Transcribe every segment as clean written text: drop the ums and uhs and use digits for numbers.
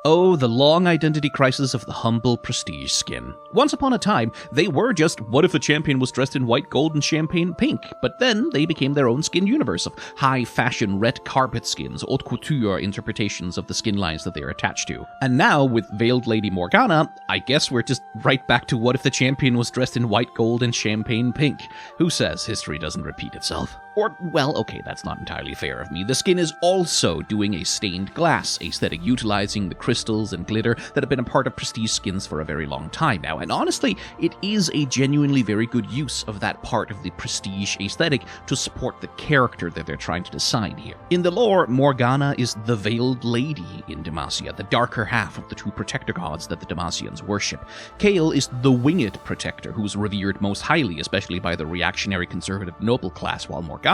Oh, the long identity crisis of the humble prestige skin. Once upon a time, they were just what if the champion was dressed in white, gold, and champagne pink, but then they became their own skin universe of high-fashion red carpet skins, haute couture interpretations of the skin lines that they are attached to. And now, with veiled Lady Morgana, I guess we're just right back to what if the champion was dressed in white, gold, and champagne pink. Who says history doesn't repeat itself? Or, well, okay, that's not entirely fair of me. The skin is also doing a stained glass aesthetic, utilizing the crystals and glitter that have been a part of prestige skins for a very long time now. And honestly, it is a genuinely very good use of that part of the prestige aesthetic to support the character that they're trying to design here. In the lore, Morgana is the veiled lady in Demacia, the darker half of the two protector gods that the Demacians worship. Kael is the winged protector, who is revered most highly, especially by the reactionary conservative noble class, while Morgana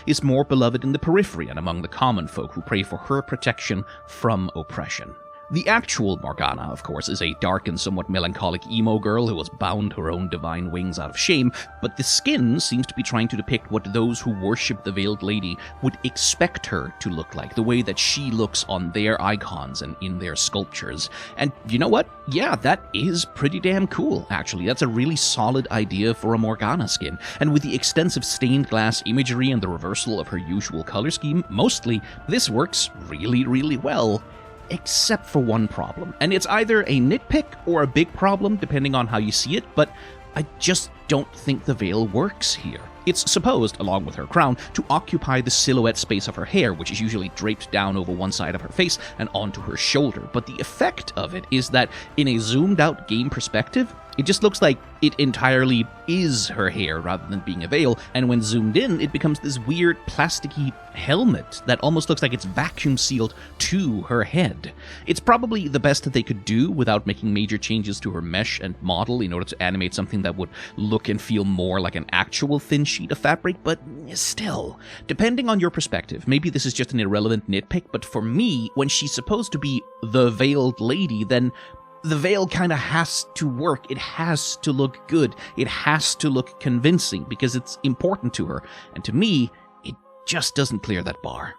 is more beloved in the periphery and among the common folk who pray for her protection from oppression. The actual Morgana, of course, is a dark and somewhat melancholic emo girl who has bound her own divine wings out of shame, but the skin seems to be trying to depict what those who worship the Veiled Lady would expect her to look like, the way that she looks on their icons and in their sculptures. And you know what? Yeah, that is pretty damn cool, actually. That's a really solid idea for a Morgana skin. And with the extensive stained glass imagery and the reversal of her usual color scheme, mostly, this works really, really well. Except for one problem. And it's either a nitpick or a big problem, depending on how you see it, but I just don't think the veil works here. It's supposed, along with her crown, to occupy the silhouette space of her hair, which is usually draped down over one side of her face and onto her shoulder. But the effect of it is that, in a zoomed-out game perspective, it just looks like it entirely is her hair rather than being a veil, and when zoomed in, it becomes this weird plasticky helmet that almost looks like it's vacuum sealed to her head. It's probably the best that they could do without making major changes to her mesh and model in order to animate something that would look and feel more like an actual thin sheet of fabric, but still, depending on your perspective, maybe this is just an irrelevant nitpick, but for me, when she's supposed to be the Veiled Lady, then the veil kind of has to work. It has to look good. It has to look convincing because it's important to her. And to me, it just doesn't clear that bar.